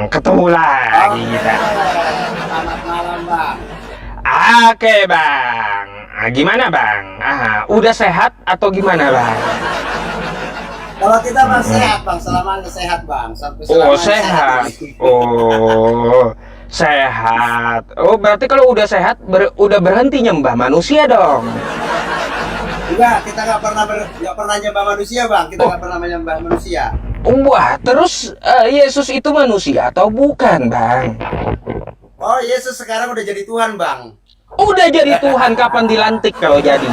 Ketemu lagi kita. Selamat malam, Bang. Oke, Bang. Gimana, Bang? Udah sehat atau gimana, Bang? Kalau kita Bang sehat, Bang. Selamanya sehat, Bang. Sampai Oh, selamanya sehat. ini. Oh, sehat. Oh, berarti kalau udah sehat, udah berhenti nyembah manusia dong. Enggak, kita nggak pernah nyembah manusia, Bang. Kita nggak pernah menyembah manusia. Wah, terus Yesus itu manusia atau bukan, Bang? Oh, Yesus sekarang udah jadi Tuhan, Bang. Udah jadi Tuhan, kapan dilantik kalau jadi?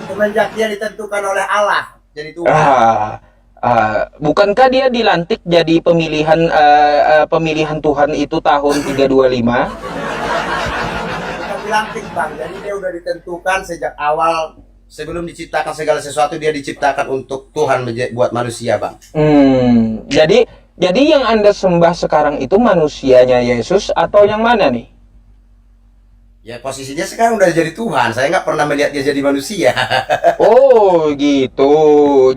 Semenjak dia ditentukan oleh Allah jadi Tuhan. Bukankah dia dilantik jadi pemilihan Tuhan itu tahun 325? Bukan dilantik, Bang. Jadi dia udah ditentukan sejak awal. Sebelum diciptakan segala sesuatu, dia diciptakan untuk Tuhan buat manusia, Bang. Jadi yang Anda sembah sekarang itu manusianya Yesus atau yang mana nih? Ya posisinya sekarang udah jadi Tuhan. Saya nggak pernah melihat dia jadi manusia. Oh gitu.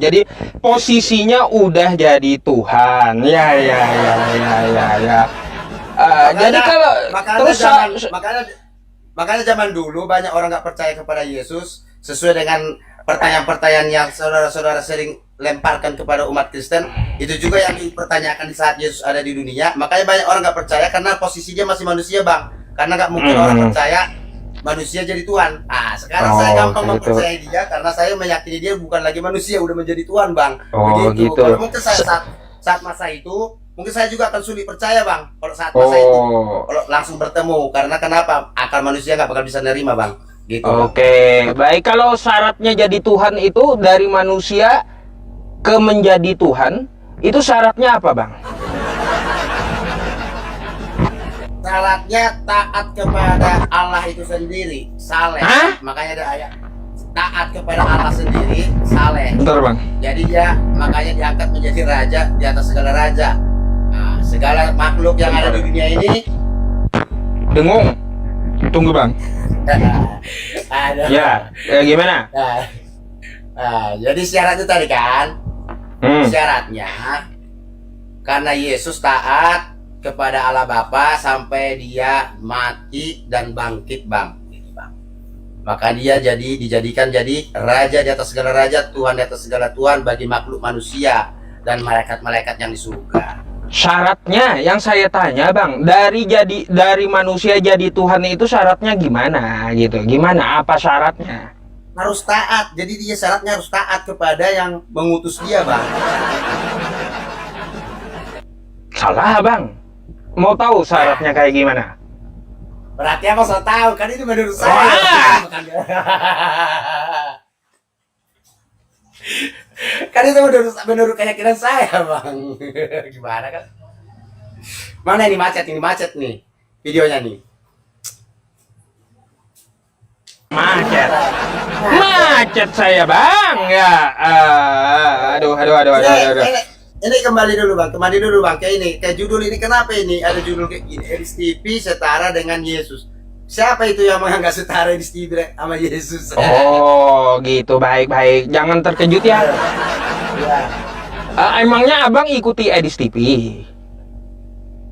Jadi posisinya udah jadi Tuhan. Ya. Jadi kalau terus makanya zaman dulu banyak orang nggak percaya kepada Yesus sesuai dengan pertanyaan-pertanyaan yang saudara-saudara sering lemparkan kepada umat Kristen. Itu juga yang dipertanyakan di saat Yesus ada di dunia. Makanya banyak orang nggak percaya karena posisinya masih manusia, Bang. Karena nggak mungkin orang percaya manusia jadi Tuhan. Sekarang saya gampang gitu. mempercayai dia karena saya meyakini dia bukan lagi manusia, udah menjadi Tuhan, Bang. Gitu. Kalau mungkin saya saat masa itu, mungkin saya juga akan sulit percaya, Bang. Kalau saat masa itu, kalau langsung bertemu, karena kenapa? Akal manusia nggak bakal bisa nerima, Bang. Gitu. Oke, baik. Kalau syaratnya jadi Tuhan itu dari manusia ke menjadi Tuhan, itu syaratnya apa, Bang? Syaratnya taat kepada Allah itu sendiri, saleh. Makanya ada ayat taat kepada Allah sendiri, saleh. Bentar, Bang. Jadi dia makanya diangkat menjadi raja di atas segala raja. Segala makhluk yang ada di dunia ini. Dengung. Tunggu, Bang. Ya, gimana? Jadi syaratnya tadi kan, syaratnya karena Yesus taat kepada Allah Bapa sampai dia mati dan bangkit, Bang. Maka dia dijadikan jadi raja di atas segala raja, Tuhan di atas segala Tuhan bagi makhluk manusia dan malaikat-malaikat yang di surga. Syaratnya yang saya tanya, Bang, dari manusia jadi Tuhan itu syaratnya gimana gitu? Gimana, apa syaratnya? Harus taat. Jadi dia syaratnya harus taat kepada yang mengutus dia, Bang. Salah, Bang. Mau tahu syaratnya kayak gimana? Berarti apa saya tahu kan ini menurut saya. Kan itu menurut keyakinan saya, Bang. Gimana kan? Mana ini macet nih videonya nih. Macet saya, Bang. Ya, aduh. Ini kembali dulu bang, kayak judul ini kenapa ini ada judul kayak gini, Edis TV setara dengan Yesus. Siapa itu yang menganggap setara Edis TV sama Yesus? Oh gitu, baik, jangan terkejut ya. Emangnya abang ikuti Edis TV?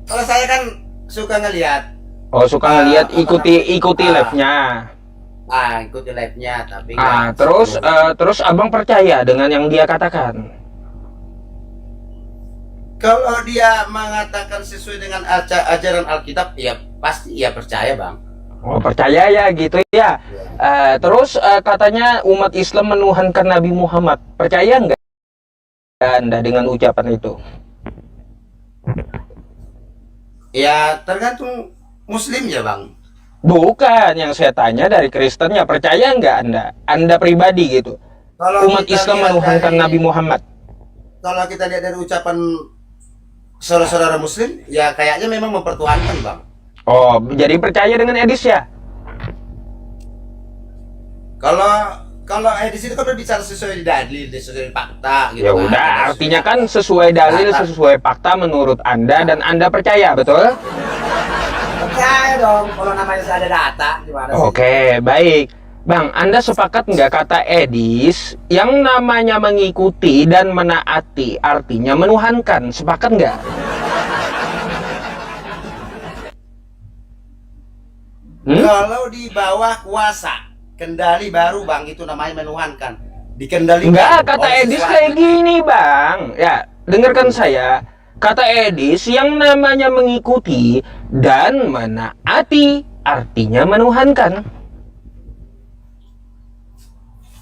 Kalau saya kan suka ngelihat. Oh, suka ngelihat, ikuti live-nya. Ikuti live-nya, tapi terus abang percaya dengan yang dia katakan? Kalau dia mengatakan sesuai dengan ajaran Alkitab, ya pasti ya percaya, Bang. Oh, percaya ya gitu ya. Terus katanya umat Islam menuhankan Nabi Muhammad. Percaya nggak Anda dengan ucapan itu? Ya tergantung Muslim ya, Bang. Bukan, yang saya tanya dari Kristennya. Percaya nggak Anda pribadi gitu? Kalau umat Islam menuhankan Nabi Muhammad. Kalau kita lihat dari ucapan saudara-saudara Muslim, ya kayaknya memang mempertuhankan, Bang. Oh, jadi percaya dengan Edis ya? Kalau Edis itu kan berbicara sesuai dalil, sesuai fakta gitu. Ya udah, artinya kan sesuai dalil, sesuai fakta menurut Anda dan Anda percaya, betul? Percaya dong, kalau namanya saya ada data gimana sih? Oke, baik. Bang, Anda sepakat nggak kata Edis yang namanya mengikuti dan menaati artinya menuhankan? Sepakat nggak? Kalau di bawah kuasa, kendali baru bang, itu namanya menuhankan. Dikendalikan. Enggak, kata oleh Edis sesuatu. kayak gini bang. Ya, dengarkan saya. Kata Edis yang namanya mengikuti dan menaati artinya menuhankan.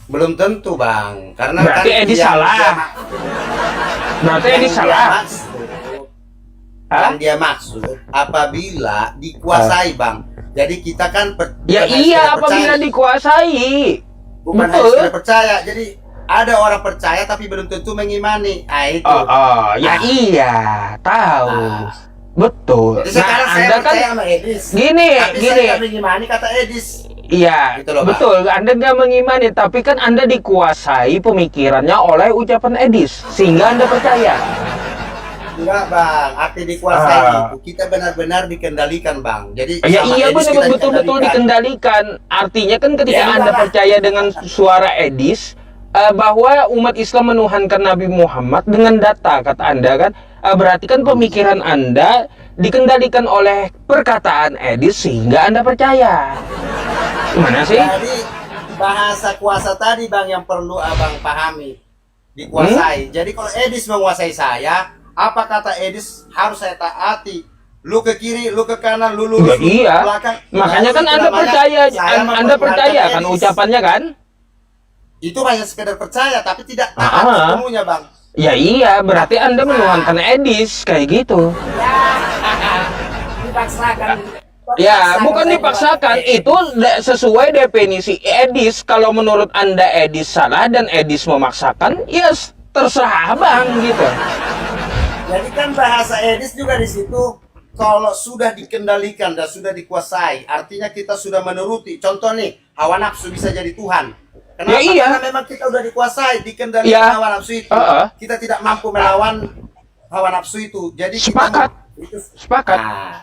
Belum tentu bang, karena Berarti kan Edis yang salah. dia- Berarti yang Edis dia salah. maksud- Hah? Yang dia maksud apabila dikuasai bang. Jadi kita kan Ya bukan hanya iya, sekedar apabila percaya. dikuasai. Bukan hanya Betul. sekedar percaya. Jadi ada orang percaya tapi belum tentu mengimani. Ah itu. Ya iya, tahu. Ah. Betul. Jadi sekarang saya Anda percaya sama Edis. gini, Tapi gini. saya nggak mengimani kata Edis. Iya, Gitu loh, Bang. betul. Anda nggak mengimani, tapi kan Anda dikuasai pemikirannya oleh ucapan Edis, sehingga Anda percaya. Enggak bang, arti dikuasai itu kita benar-benar dikendalikan bang. Jadi Ya sama iya, Edis kita betul-betul dikendalikan. Artinya kan ketika Ya, Anda Bang. percaya dengan suara Edis, bahwa umat Islam menuhankan Nabi Muhammad dengan data, kata Anda kan, berarti kan pemikiran Anda dikendalikan oleh perkataan Edis sehingga Anda percaya. Gimana sih? Jadi bahasa kuasa tadi bang yang perlu abang pahami. Dikuasai. Jadi kalau Edis menguasai saya, apa kata Edis harus saya taati. Lu ke kiri, lu ke kanan, lu lurus, Ya, lu iya. ke belakang. Makanya Nah, kan itu Anda namanya percaya, saya Anda percaya mempertuhankan kan Edis. ucapannya kan? Itu hanya sekedar percaya tapi tidak taat sepenuhnya bang. Ya iya, berarti Anda menuhankan Edis kayak gitu. Dipaksakan. Ya, bukan dipaksakan, itu sesuai definisi Edis. Kalau menurut Anda Edis salah dan Edis memaksakan, ya terserah Bang gitu. Jadi kan bahasa Edis juga di situ kalau sudah dikendalikan dan sudah dikuasai, artinya kita sudah menuruti. Contoh nih, hawa nafsu bisa jadi Tuhan. Kenapa? Ya, iya. Karena memang kita udah dikuasai, dikendalikan Ya. hawa nafsu itu. Kita tidak mampu melawan hawa nafsu itu. Jadi Sepakat. Itu, Sepakat.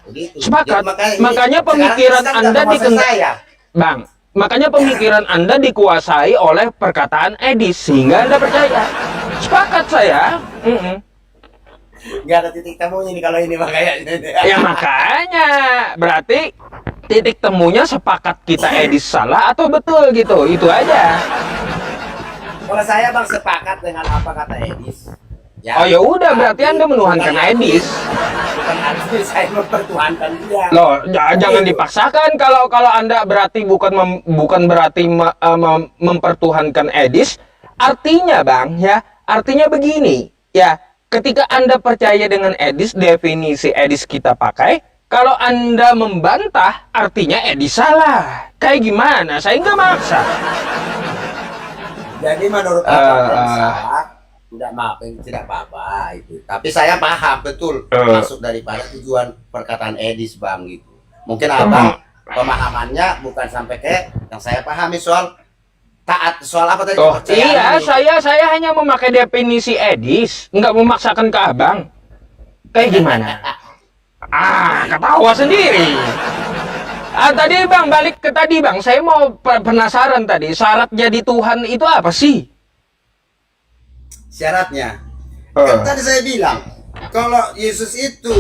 begitu. Sepakat. Jadi Makanya sekarang pemikiran kita Anda nggak menguasai saya. Bang, makanya pemikiran Anda dikuasai oleh perkataan Edis sehingga Anda percaya. Sepakat saya. Nggak ada titik temunya nih kalau ini makanya. Ya makanya berarti titik temunya sepakat kita Edis salah atau betul gitu. Itu aja. Kalau saya bang sepakat dengan apa kata Edis. Oh ya udah, berarti Anda menuhankan Edis. Bukan arti saya mempertuhankan dia. Loh, jangan dipaksakan. Kalau Anda berarti bukan berarti mempertuhankan Edis. Artinya Bang ya, artinya begini ya. Ketika Anda percaya dengan Edis, definisi Edis kita pakai. Kalau Anda membantah, artinya Edis salah. Kayak gimana? Saya nggak maksa. Jadi menurut salah, tidak apa-apa itu. Tapi saya paham betul maksud daripada tujuan perkataan Edis bang gitu. Mungkin abang pemahamannya bukan sampai ke yang saya pahami soal taat, soal apa tadi? Iya, saya hanya memakai definisi Edis, nggak memaksakan ke abang. Kayak gimana? Ketawa sendiri. Tadi bang, balik ke tadi bang, saya mau penasaran tadi, syarat jadi Tuhan itu apa sih? Syaratnya, kan tadi saya bilang, kalau Yesus itu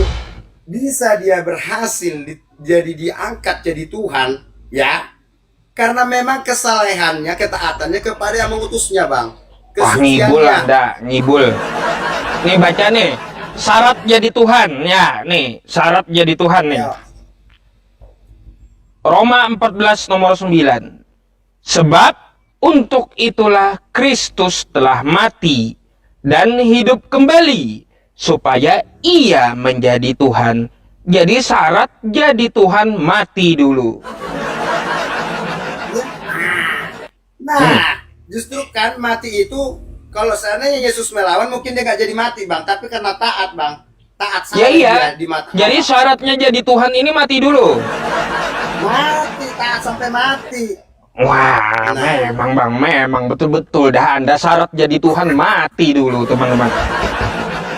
bisa dia berhasil jadi diangkat jadi Tuhan, ya, karena memang kesalehannya, ketaatannya kepada yang mengutusnya, bang. Wah, ngibul Anda, ngibul. Nih baca nih, syarat jadi Tuhan, ya, nih, syarat jadi Tuhan nih. Ya. Roma 14 nomor 9. Sebab untuk itulah Kristus telah mati dan hidup kembali supaya ia menjadi Tuhan. Jadi syarat jadi Tuhan mati dulu. Nah, justru kan mati itu kalau seandainya Yesus melawan mungkin dia nggak jadi mati bang, tapi karena taat bang, taat Ya iya. dia di mata. Jadi syaratnya jadi Tuhan ini mati dulu. Mati, taat sampai mati. Wah, memang bang, memang betul-betul dah Anda syarat jadi Tuhan mati dulu teman-teman.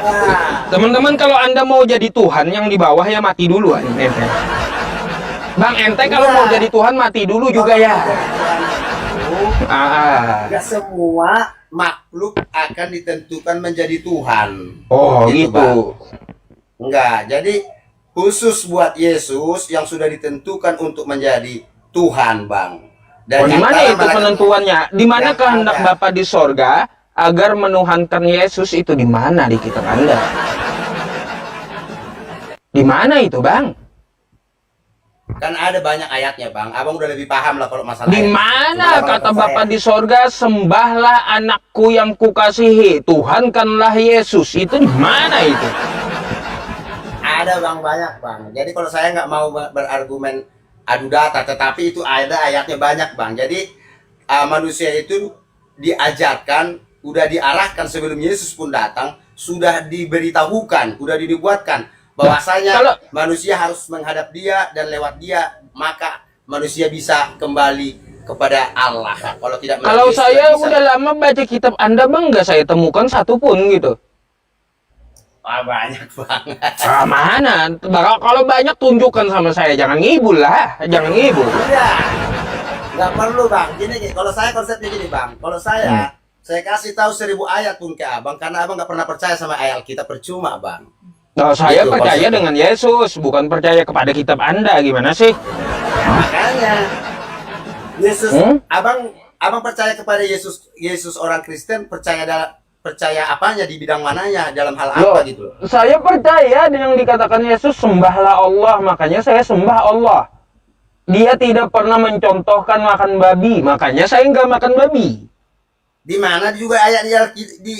Nah, Teman-teman kalau Anda mau jadi Tuhan yang di bawah ya mati dulu ente. Bang ente kalau mau jadi Tuhan mati dulu juga ya. Nggak semua makhluk akan ditentukan menjadi Tuhan. Oh Gitu, gitu. Bang. Enggak. Jadi khusus buat Yesus yang sudah ditentukan untuk menjadi Tuhan, Bang. Oh, di yang mana kalah itu malaikat- penentuannya? Di mana yang kehendak ada. Bapa di sorga agar menuhankan Yesus itu di mana di kitab Anda? Di mana itu, Bang? Kan ada banyak ayatnya, Bang. Abang udah lebih paham lah kalau masalah Di ayat. mana Cuma kata abang Bapa saya- di sorga, sembahlah anakku yang kukasihi, Tuhankanlah Yesus. Itu di mana itu? Ada, Bang, banyak, Bang. Jadi kalau saya nggak mau berargumen adu data, tetapi itu ada ayatnya banyak, Bang. Jadi manusia itu diajarkan, udah diarahkan sebelum Yesus pun datang, sudah diberitahukan, udah dibuatkan bahwasanya kalau- manusia harus menghadap Dia dan lewat Dia maka manusia bisa kembali kepada Allah. Kalau tidak Kalau Yesus saya tidak bisa. udah lama baca kitab Anda, Bang, nggak saya temukan satupun gitu. Banyak banget. Mana? Kalau banyak tunjukkan sama saya, jangan ngibul lah, jangan ngibul. Iya. Nggak perlu, Bang. Gini, kalau saya konsepnya gini, Bang. Kalau saya kasih tahu 1000 ayat pun ke Abang karena Abang nggak pernah percaya sama ayat kita, percuma, Bang. Nah, saya Gitu percaya konsepnya. dengan Yesus, bukan percaya kepada kitab Anda. Gimana sih? Makanya Yesus, Hmm? abang percaya kepada Yesus. Yesus orang Kristen percaya apanya di bidang mananya dalam hal Loh, apa gitu. saya percaya dengan dikatakan Yesus, sembahlah Allah, makanya saya sembah Allah. Dia tidak pernah mencontohkan makan babi, makanya saya nggak makan babi. Di mana juga ayat di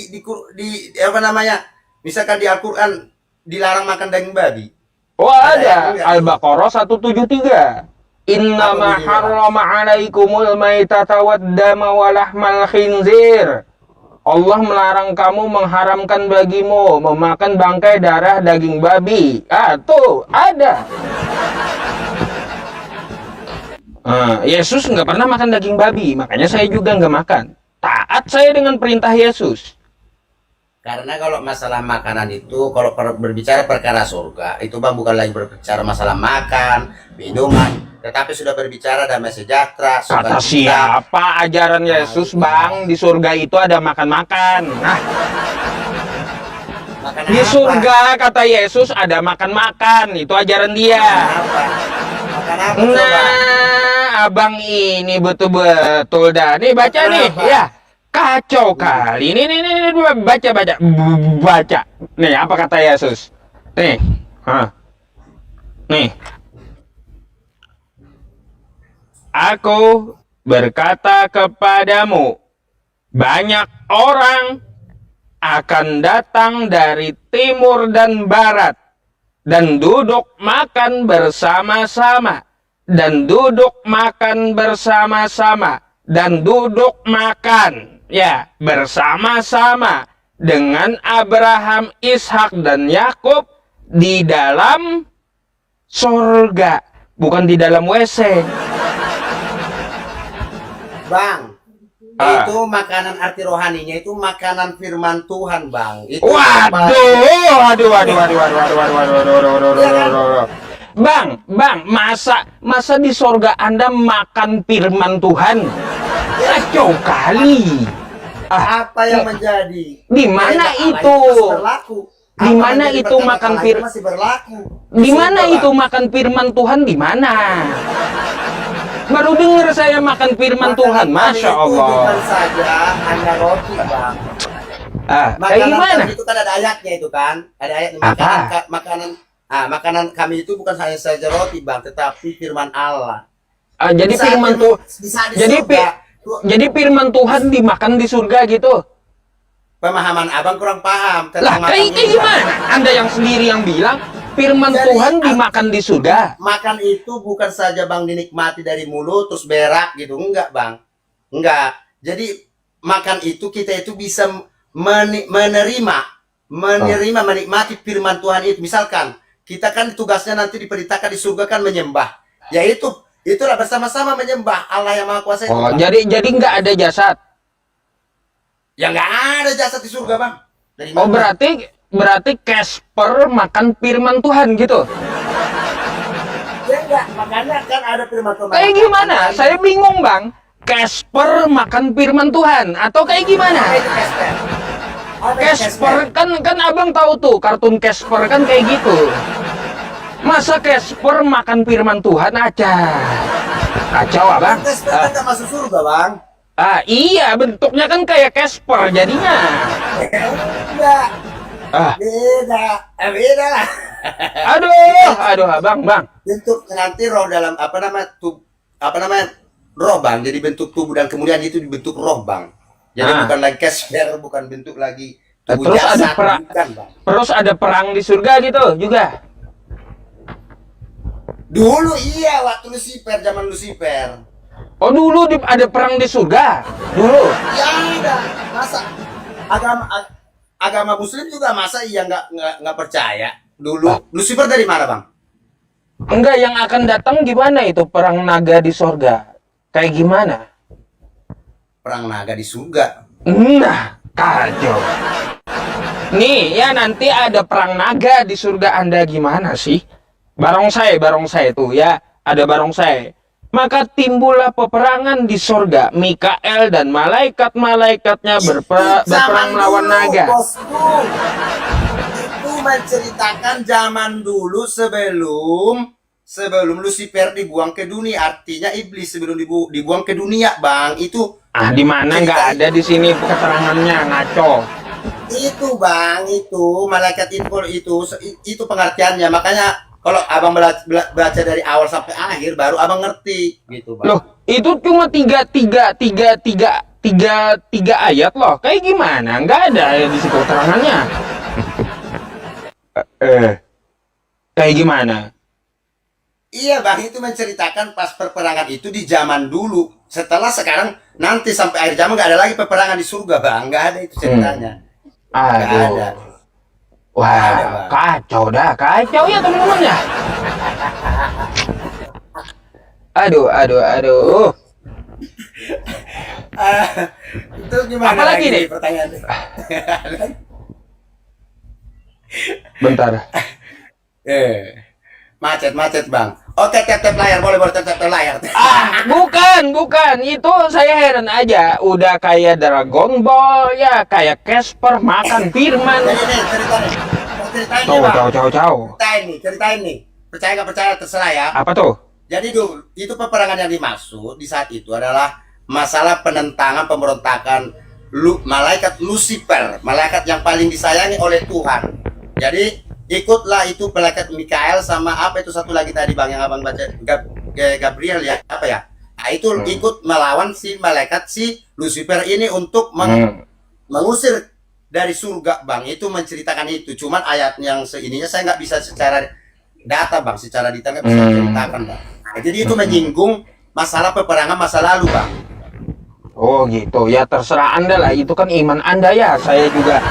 apa namanya? Misalkan di Al-Qur'an dilarang makan daging babi. Oh, Ada ada. yang Al-Baqarah 173. Innama bunyinya, Bang? harrama alaikumul maitata waddama walahmal khinzir. Allah melarang kamu, mengharamkan bagimu memakan bangkai, darah, daging babi. Tuh, ada. Yesus nggak pernah makan daging babi, makanya saya juga nggak makan. Taat saya dengan perintah Yesus. Karena kalau masalah makanan itu, kalau berbicara perkara surga, itu Bang bukan lagi berbicara masalah makan, minuman, tetapi sudah berbicara damai sejahtera. Kata sukacita. siapa ajaran Yesus, Bang? Di surga itu ada makan-makan. Nah, Makan di apa? surga kata Yesus ada makan-makan. Itu ajaran dia. Makan apa coba? Nah, abang ini betul-betul dah. Nih baca nih, Kenapa? ya. Kacau kali. Nih, baca. Nih, apa kata Yesus? Nih, nih. Aku berkata kepadamu, banyak orang akan datang dari timur dan barat dan duduk makan bersama-sama dan duduk makan bersama-sama dan duduk makan ya bersama-sama dengan Abraham, Ishak dan Yakub di dalam surga, bukan di dalam WC. Bang, itu makanan arti rohaninya itu makanan firman Tuhan, Bang. Itu Waduh. Bang, masa di sorga Anda makan firman Tuhan? Kacau kali. apa yang menjadi? Di mana Perintah Allah itu? masih berlaku. Di Apa mana menjadi itu perkataan makan Allah firman? masih berlaku? Di mana Sumpah, itu Bang. makan firman Tuhan? Di mana? Baru dengar saya makan firman Makanan Tuhan, kami masya itu Allah. bukan saja hanya roti, Bang. Kayak Makanan gimana? kami itu kan ada ayatnya itu kan, ada ayat Apa? makanan kami itu bukan hanya saja roti, Bang, tetapi firman Allah. Jadi Bisa firman di- Tuhan. bisa di Jadi surga. jadi firman Tuhan dimakan di surga gitu. Pemahaman abang kurang paham Lah, makan kayak ini, gimana? Bang. Anda yang sendiri yang bilang firman Jadi, Tuhan dimakan di surga. Makan itu bukan saja Bang dinikmati dari mulut terus berak gitu, enggak, Bang. Enggak. Jadi makan itu kita itu bisa menerima menikmati firman Tuhan itu. Misalkan kita kan tugasnya nanti diperintahkan di surga kan menyembah. Yaitu itulah bersama-sama menyembah Allah yang Maha Kuasa itu. Oh, Bang. jadi nggak ada jasad. Ya nggak ada jasad di surga, Bang. Dari Oh, mana? berarti Casper makan firman Tuhan gitu. Ya enggak, makanya kan ada firman Tuhan. Kayak gimana? Saya bingung, Bang. Casper makan firman Tuhan atau kayak gimana? Apa itu Casper? Apa itu Casper kan abang tahu tuh kartun Casper kan kayak gitu. Masa Casper makan firman Tuhan aja? Kacau abang. Casper kan nggak masuk surga, Bang. Iya bentuknya kan kayak Casper jadinya. Enggak. Ah, Beda lah. aduh abang bang. Bentuk nanti roh dalam apa namanya roh, Bang. Jadi bentuk tubuh dan kemudian itu dibentuk roh, Bang. Jadi bukan lagi Casper, bukan bentuk lagi tubuh Terus ada jasad, perang, bukan, Bang. terus ada perang di surga gitu juga. Dulu iya, waktu Lucifer, zaman Lucifer. Oh dulu ada perang di surga dulu. Ya ada. Masa agama Muslim juga masa iya nggak percaya dulu. Lucifer dari mana, Bang? Enggak, yang akan datang gimana itu perang naga di surga? Kayak gimana? Perang naga di surga. Nah, kacau. Nih, ya nanti ada perang naga di surga Anda gimana sih? Barongsai tuh ya, ada barongsai. Maka timbullah peperangan di surga. Mikael dan malaikat-malaikatnya berperang melawan naga. Bosku. Itu menceritakan zaman dulu sebelum Lucifer dibuang ke dunia, artinya iblis sebelum dibuang ke dunia, Bang. Itu Di mana nggak ada di sini keterangannya, ngaco. itu, Bang, itu malaikat itu pengertiannya. Makanya kalau abang baca dari awal sampai akhir baru abang ngerti gitu, Bang. Loh, itu cuma tiga ayat loh. Kayak gimana? Nggak ada ya di situ keterangannya. Kayak gimana? Iya, Bang, itu menceritakan pas perperangan itu di zaman dulu. Setelah sekarang nanti sampai akhir zaman nggak ada lagi peperangan di surga, Bang. Nggak ada itu ceritanya. Nggak Aduh. ada. Wah, Ada, Bang. kacau ya teman-teman ya. Aduh. Itu gimana Apalagi nih? pertanyaannya? Bentar. Macet, Bang. Oke, tap layar, boleh tap layar. Bukan. Itu saya heran aja. Udah kayak Dragon Ball ya, kayak Casper makan firman. Jadi nih ceritain nih, Bang. Ceritain nih. Percaya nggak percaya terserah ya. Apa tuh? Jadi dulu itu peperangan yang dimaksud di saat itu adalah masalah penentangan pemberontakan malaikat Lucifer, malaikat yang paling disayangi oleh Tuhan. Jadi ikutlah itu malaikat Mikael sama apa itu satu lagi tadi, Bang, yang abang baca Gabriel ya, apa ya? Nah, itu ikut melawan si Lucifer ini untuk mengusir dari surga, Bang. Itu menceritakan itu. Cuman ayat yang seininya saya nggak bisa secara data, Bang, secara detail nggak bisa ceritakan, Bang. Nah, jadi itu menyinggung masalah peperangan masa lalu, Bang. Oh gitu ya, terserah Anda lah, itu kan iman Anda ya. Saya juga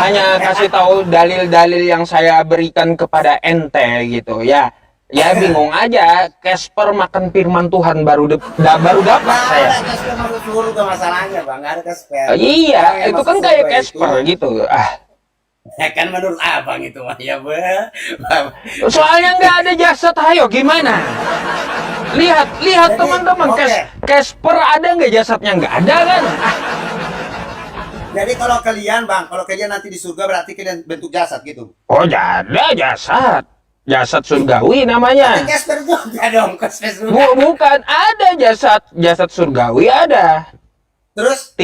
hanya kasih tahu dalil-dalil yang saya berikan kepada ente gitu ya. Ya bingung aja, Casper makan firman Tuhan baru dapat saya. Ada Casper masuk surga masalahnya, Bang. Nggak ada Casper. Iya, Orang yang itu masuk kan kayak surga Casper itu, gitu. ya kan menurut abang itu, Bang. Ya, Soalnya nggak ada jasad, ayo gimana? Lihat Jadi, teman-teman, oke. Casper ada nggak jasadnya? Nggak ada kan? Jadi kalau kalian nanti di surga berarti kalian bentuk jasad gitu. Oh ada jasad surgawi namanya. Tapi Casper juga dong, Casper surga. Bukan, ada jasad surgawi ada. Terus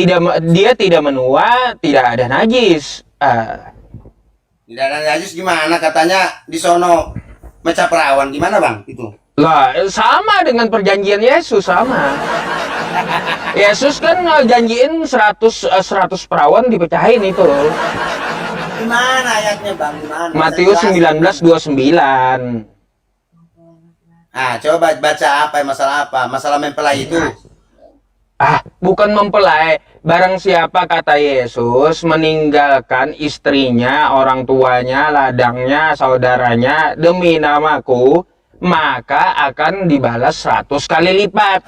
Dia tidak menua, tidak ada najis. tidak ada najis gimana? Katanya di sono mecah perawan gimana, Bang? Itu. Lah, sama dengan perjanjian Yesus sama. Yesus kan janjiin 100 perawan dipecahin itu. Gimana ayatnya, Bang? Gimana? Matius 19:29. Coba baca apa masalah apa? Masalah mempelai itu. Bukan mempelai. Barang siapa, kata Yesus, meninggalkan istrinya, orang tuanya, ladangnya, saudaranya demi namaku, maka akan dibalas 100 kali lipat.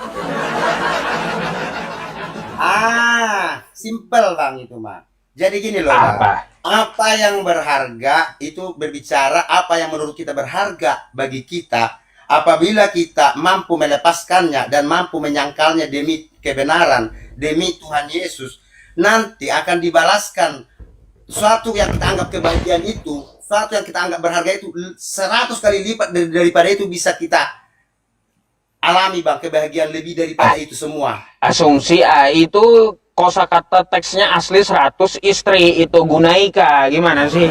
Simple, Bang, itu mah. Jadi gini loh, Bang. Apa yang berharga itu berbicara apa yang menurut kita berharga bagi kita. apabila kita mampu melepaskannya dan mampu menyangkalnya demi kebenaran, demi Tuhan Yesus, nanti akan dibalaskan suatu yang kita anggap kebahagiaan itu, suatu yang kita anggap berharga itu 100 kali lipat daripada itu bisa kita alami bang, kebahagiaan lebih daripada itu semua. Asumsi itu kosakata teksnya asli 100, istri itu Gunaika, gimana sih?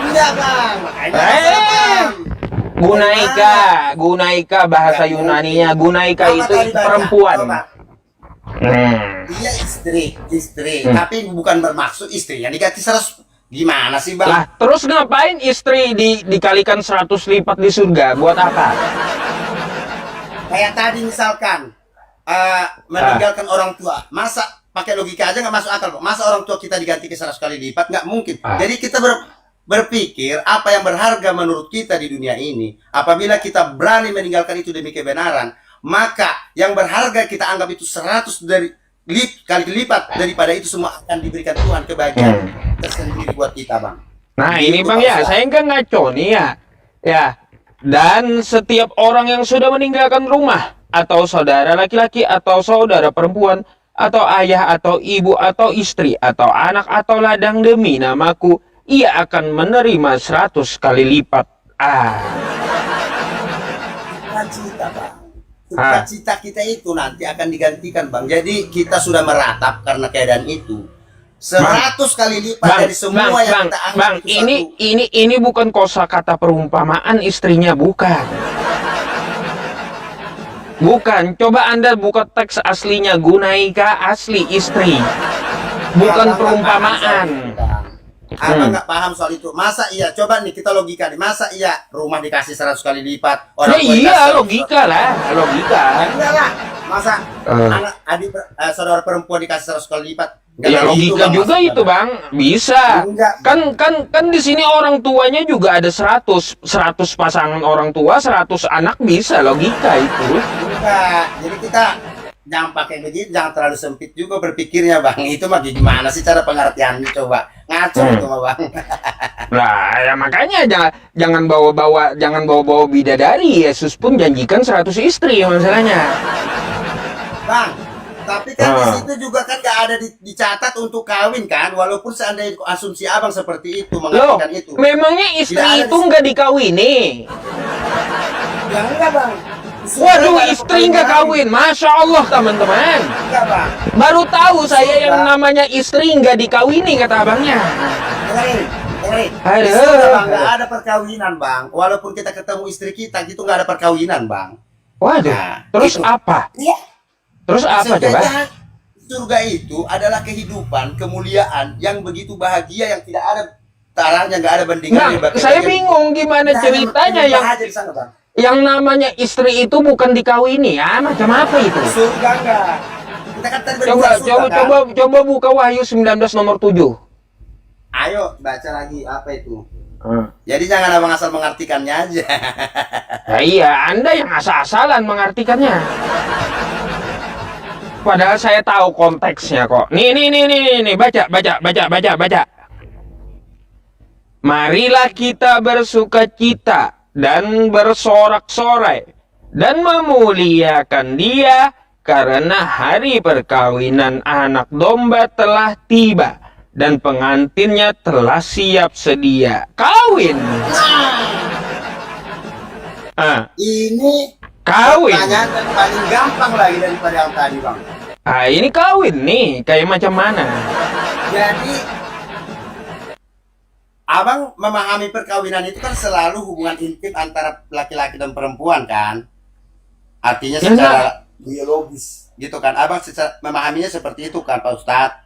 Enggak bang, makanya Gunaika bahasa Yunaninya, Gunaika itu perempuan. Iya istri, tapi bukan bermaksud istri yang diganti 100. Gimana sih bang? Lah, terus ngapain istri dikalikan 100 lipat di surga? Buat apa? Kayak tadi misalkan meninggalkan orang tua, masa pakai logika aja nggak masuk akal, masa orang tua kita diganti ke 100 kali lipat? Nggak mungkin. Jadi kita berpikir apa yang berharga menurut kita di dunia ini, apabila kita berani meninggalkan itu demi kebenaran, maka yang berharga kita anggap itu 100 kali lipat daripada itu semua akan diberikan Tuhan, kebahagiaan tersendiri buat kita bang. Nah ini bang ya, saya nggak ngaco nih ya. Dan setiap orang yang sudah meninggalkan rumah, atau saudara laki-laki, atau saudara perempuan, atau ayah, atau ibu, atau istri, atau anak, atau ladang demi namaku, ia akan menerima 100 kali lipat. Cita bang, cita kita itu nanti akan digantikan bang. Jadi kita sudah meratap karena keadaan itu 100 kali lipat dari semua yang kita anggap. Bang, ini bukan kosakata perumpamaan istrinya, bukan. Bukan, coba Anda buka teks aslinya, Gunaika asli istri. Bukan perumpamaan. Abang nggak paham soal itu. Masa iya, coba nih kita logika nih. Masa iya rumah dikasih 100 kali lipat, orang tua iya, logika lah, logika. Enggak lah. Masa anak adik saudara perempuan dikasih 100 kali lipat? Ya logika itu, juga itu bang, bisa. Kan di sini orang tuanya juga ada 100 pasangan orang tua, 100 anak, bisa, logika itu. Enggak, jadi kita jangan pakai begitu, jangan terlalu sempit juga berpikirnya bang. Itu mah gimana sih cara pengertiannya, coba ngaco itu mah bang. Nah ya makanya jangan bawa-bawa bidadari. Yesus pun janjikan 100 istri masalahnya. Bang, tapi kan di situ juga kan nggak ada dicatat untuk kawin kan, walaupun seandainya asumsi abang seperti itu mengartikan itu. Memangnya istri itu nggak dikawini? Ya enggak bang. Waduh, istri nggak kawin, masya Allah teman-teman. Enggak bang. Baru tahu saya yang namanya istri nggak dikawini kata abangnya. Aduh, nggak ada perkawinan bang. Walaupun kita ketemu istri kita, gitu nggak ada perkawinan bang. Waduh, terus itu apa? Iya. Terus apa coba? Surga itu adalah kehidupan, kemuliaan yang begitu bahagia yang tidak ada taranya, nggak ada bandingannya. Nah, saya bingung gimana ceritanya yang namanya istri itu bukan dikawini ya, macam apa itu? Surga enggak. Kita kan tadi coba buka Wahyu 19 nomor 7. Ayo baca lagi apa itu. Jadi jangan abang asal mengartikannya aja. Ya iya, Anda yang asal-asalan mengartikannya. Padahal saya tahu konteksnya kok. Nih, baca. Marilah kita bersukacita dan bersorak-sorai dan memuliakan Dia karena hari perkawinan anak domba telah tiba dan pengantinnya telah siap sedia kawin. Ini kawin. Pertanyaan yang paling gampang lagi daripada yang tadi bang. Ini kawin nih, kayak macam mana? Jadi abang memahami perkawinan itu kan selalu hubungan intim antara laki-laki dan perempuan kan? Artinya secara biologis gitu kan? Abang memahaminya seperti itu kan Pak Ustadz?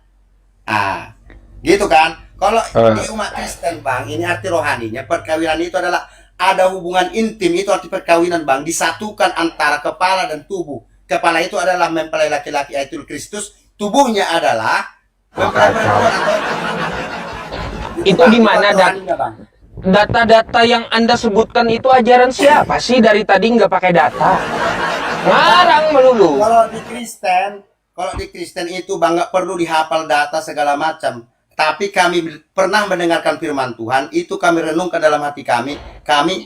Gitu kan? Kalau di umat Kristen bang, ini arti rohaninya perkawinan itu adalah ada hubungan intim, itu arti perkawinan bang, disatukan antara kepala dan tubuh. Kepala itu adalah mempelai laki-laki yaitu Kristus, tubuhnya adalah mempelai perempuan. Itu di mana data-data yang Anda sebutkan itu ajaran siapa sih dari tadi nggak pakai data? Ngarang melulu. Kalau di Kristen itu bang nggak perlu dihafal data segala macam. Tapi kami pernah mendengarkan firman Tuhan, itu kami renungkan dalam hati kami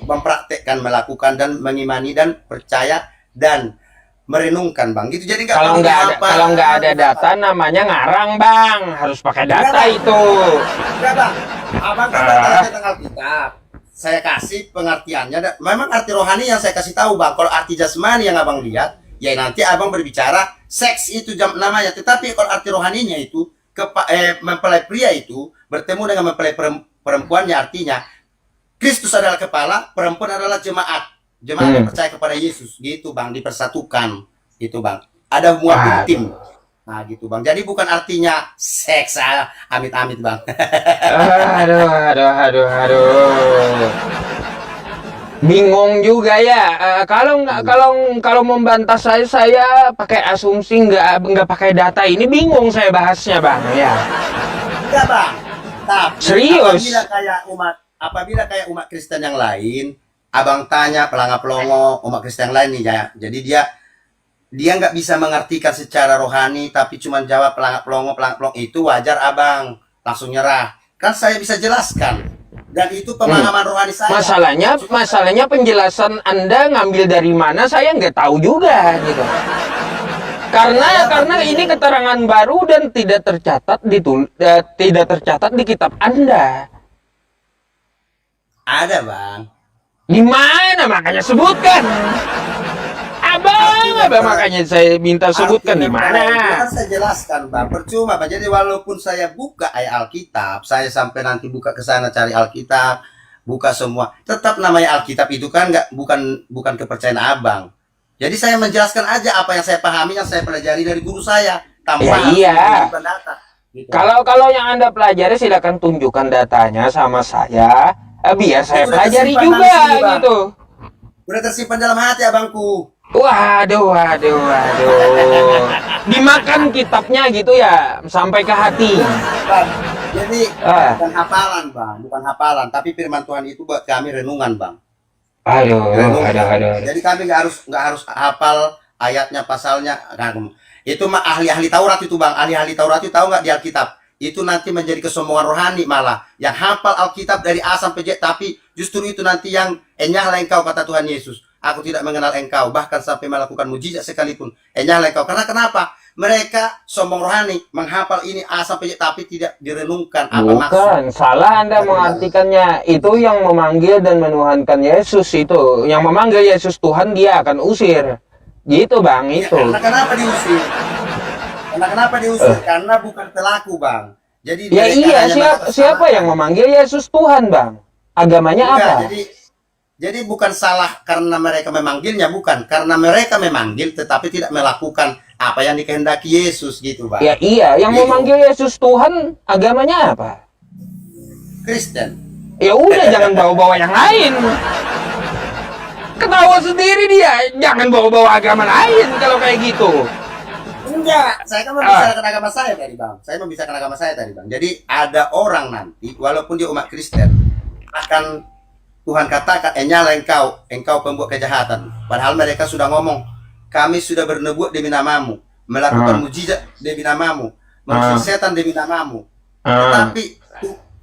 mempraktekkan, melakukan dan mengimani dan percaya dan merenungkan, Bang. Gitu. Jadi nggak perlu Kalau nggak ada data namanya ngarang, Bang. Harus pakai data itu. Enggak, Bang. Abang kan datanya tentang Alkitab. Saya kasih pengertiannya. Memang arti rohani yang saya kasih tahu, Bang. Kalau arti jasmani yang Abang lihat, ya nanti Abang berbicara seks itu namanya. Tetapi kalau arti rohaninya itu mempelai pria itu bertemu dengan mempelai perempuannya, artinya Kristus adalah kepala, perempuan adalah jemaat yang percaya kepada Yesus, gitu, Bang, dipersatukan, gitu, Bang, ada hubungan intim, nah gitu, Bang. Jadi bukan artinya seks, amit-amit, Bang. Aduh. Bingung juga ya. Kalau membantah saya pakai asumsi, nggak pakai data, ini bingung saya bahasnya, Bang, ya. Enggak, Bang. Tapi serius. Apabila kayak umat Kristen yang lain, Abang tanya pelangap-pelongo umat Kristen yang lain nih ya. Jadi dia nggak bisa mengartikan secara rohani, tapi cuma jawab pelangap-pelongo itu wajar, Abang. Langsung nyerah. Kan saya bisa jelaskan. Dan itu pemahaman rohani saya. Masalahnya penjelasan Anda ngambil dari mana saya nggak tahu juga gitu. Karena ini keterangan baru dan tidak tercatat di kitab Anda. Ada, Bang. Di mana, makanya sebutkan. Abang, makanya saya minta sebutkan di mana. Kan saya jelaskan, Bang. Percuma, Bang. Jadi walaupun saya buka ayat Alkitab, saya sampai nanti buka ke sana cari Alkitab, buka semua, tetap namanya Alkitab itu kan bukan kepercayaan Abang. Jadi saya menjelaskan aja apa yang saya pahami, yang saya pelajari dari guru saya, tanpa iya. data. Gitu. Kalau yang Anda pelajari silakan tunjukkan datanya sama saya, biar saya pelajari juga gitu. Udah tersimpan dalam hati, Abangku. Waduh. Dimakan kitabnya gitu ya, sampai ke hati. Bang, jadi bukan hafalan, Bang, bukan hafalan, tapi firman Tuhan itu buat kami renungan, Bang. Aduh. Jadi kami nggak harus hafal ayatnya, pasalnya. Itu mah ahli-ahli Taurat itu, Bang. Ahli-ahli Taurat itu tahu nggak di Alkitab? Itu nanti menjadi kesombongan rohani malah. Yang hafal Alkitab dari A sampai Z, tapi justru itu nanti yang enyahlah engkau, kata Tuhan Yesus. Aku tidak mengenal engkau, bahkan sampai melakukan mujizat sekalipun. Enyahlah engkau. Karena kenapa? Mereka sombong rohani, menghafal ini A sampai Z, tapi tidak direnungkan apa maksud. Bukan, salah Anda mengartikannya. Itu yang memanggil dan menuhankan Yesus itu. Yang memanggil Yesus Tuhan, dia akan usir. Gitu, Bang, itu. Ya, kenapa diusir? Kenapa diusir? Karena bukan pelaku, Bang. Jadi ya iya, siapa yang memanggil Yesus Tuhan, Bang? Agamanya apa? Jadi bukan salah karena mereka memanggilnya, bukan. Karena mereka memanggil tetapi tidak melakukan apa yang dikehendaki Yesus, gitu, Bang. Ya iya, yang memanggil Yesus Tuhan agamanya apa? Kristen. Ya udah, jangan bawa-bawa yang lain. Ketawa sendiri dia, jangan bawa-bawa agama lain kalau kayak gitu. Enggak, saya kan membicarakan agama saya tadi, Bang. Saya membicarakan agama saya tadi, Bang. Jadi ada orang nanti, walaupun dia umat Kristen, akan Tuhan katakan, enyahlah engkau pembuat kejahatan. Padahal mereka sudah ngomong, kami sudah bernubuat demi namamu, melakukan mujizat demi namamu, mengusir setan demi namamu. Tapi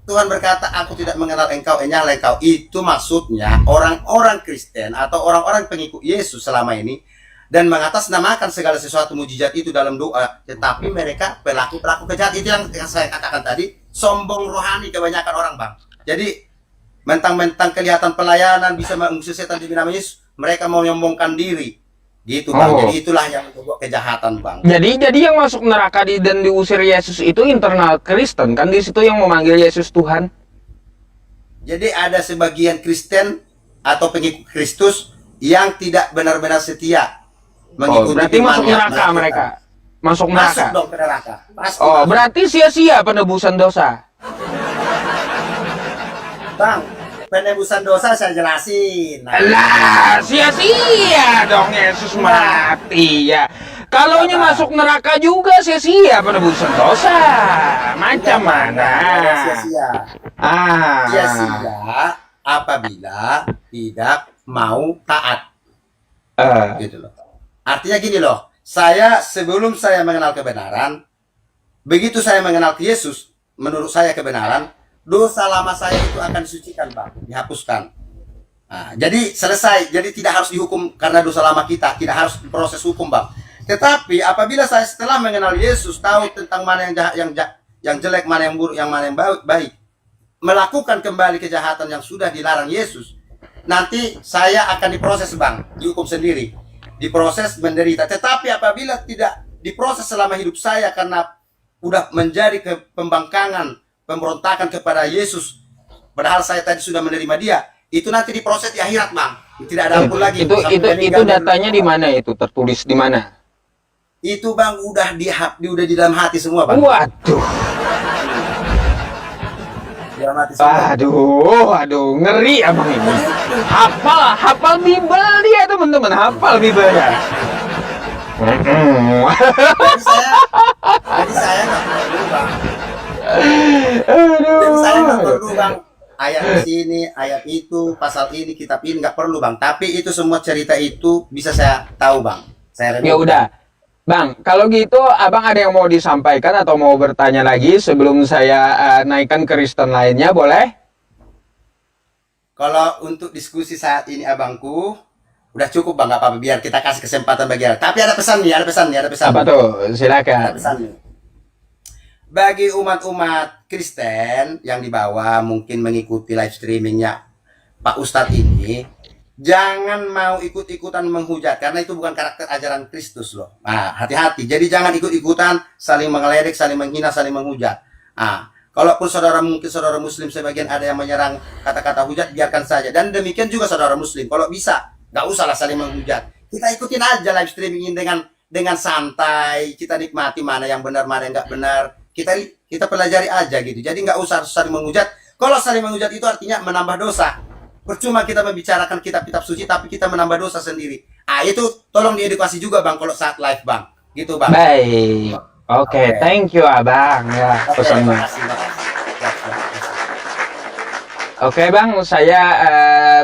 Tuhan berkata, aku tidak mengenal engkau, enyahlah engkau. Itu maksudnya orang-orang Kristen atau orang-orang pengikut Yesus selama ini, dan mengatasnamakan segala sesuatu mujizat itu dalam doa, tetapi mereka pelaku-pelaku kejahatan. Itu yang saya katakan tadi, sombong rohani kebanyakan orang, Bang. Jadi mentang-mentang kelihatan pelayanan bisa mengusir setan di nama Yesus, mereka mau menyombongkan diri, gitu, Bang. Jadi itulah yang membuat kejahatan, Bang. Jadi yang masuk neraka dan diusir Yesus itu internal Kristen kan, di situ yang memanggil Yesus Tuhan. Jadi ada sebagian Kristen atau pengikut Kristus yang tidak benar-benar setia mengikuti. Berarti masuk neraka mereka. Masuk dong ke neraka. Pasti berarti sia-sia penebusan dosa. Bang, penebusan dosa saya jelasin. Lah, sia-sia dong Yesus mati ya. Kalaunya masuk neraka juga sia-sia penebusan dosa. Macam mana? Sia-sia. Sia-sia apabila tidak mau taat. Gitu loh. Artinya gini loh. Sebelum saya mengenal kebenaran, begitu saya mengenal Yesus, menurut saya kebenaran, dosa lama saya itu akan disucikan, Bang, dihapuskan. Nah, jadi selesai, jadi tidak harus dihukum karena dosa lama kita, tidak harus proses hukum, Bang. Tetapi apabila saya setelah mengenal Yesus, tahu tentang mana yang jahat, yang jelek, mana yang buruk, yang mana yang baik, melakukan kembali kejahatan yang sudah dilarang Yesus, nanti saya akan diproses, Bang, dihukum sendiri, diproses, menderita. Tetapi apabila tidak diproses selama hidup saya karena udah menjadi pembangkangan, pemberontakan kepada Yesus, padahal saya tadi sudah menerima Dia, itu nanti diproses di akhirat, Bang. Tidak ada ampun lagi. Itu datanya di mana itu? Tertulis di mana? Itu, Bang, udah di dalam hati semua, Bang. Waduh. Dalam hati semua. Aduh, ngeri abang ini. Hafal Bible dia, teman-teman, hafal Bible-nya. Jadi saya nggak perlu, Bang. Jadi saya nggak perlu, Bang. Ayat di sini, ayat itu, pasal ini, kitab ini nggak perlu, Bang. Tapi itu semua cerita itu bisa saya tahu, Bang. Saya Ya udah, Bang. Kalau gitu, abang ada yang mau disampaikan atau mau bertanya lagi sebelum saya naikkan ke Kristen lainnya, boleh? Kalau untuk diskusi saat ini, abangku, udah cukup, Bang. Nggak apa-apa, biar kita kasih kesempatan bagi orang. Tapi ada pesan nih, ada pesan. Apa tuh? Silakan. Ada pesan nih. Bagi umat-umat Kristen yang di bawah mungkin mengikuti live streamingnya Pak Ustadz ini, jangan mau ikut-ikutan menghujat, karena itu bukan karakter ajaran Kristus loh. Nah, hati-hati. Jadi jangan ikut-ikutan saling mengeledek, saling menghina, saling menghujat. Nah, kalaupun mungkin saudara Muslim sebagian ada yang menyerang kata-kata hujat, biarkan saja. Dan demikian juga saudara Muslim. Kalau bisa, nggak usahlah saling menghujat. Kita ikutin aja live streaming ini dengan santai. Kita nikmati mana yang benar, mana yang nggak benar. Kita pelajari aja gitu. Jadi nggak usah saling menghujat. Kalau saling menghujat itu artinya menambah dosa. Percuma kita membicarakan kitab-kitab suci tapi kita menambah dosa sendiri. Itu tolong diedukasi juga, Bang, kalau saat live, Bang. Gitu, Bang. Baik. Oke, thank you abang ya pesannya. Oke, Bang, saya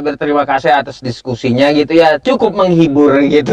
berterima kasih atas diskusinya gitu ya. Cukup menghibur gitu.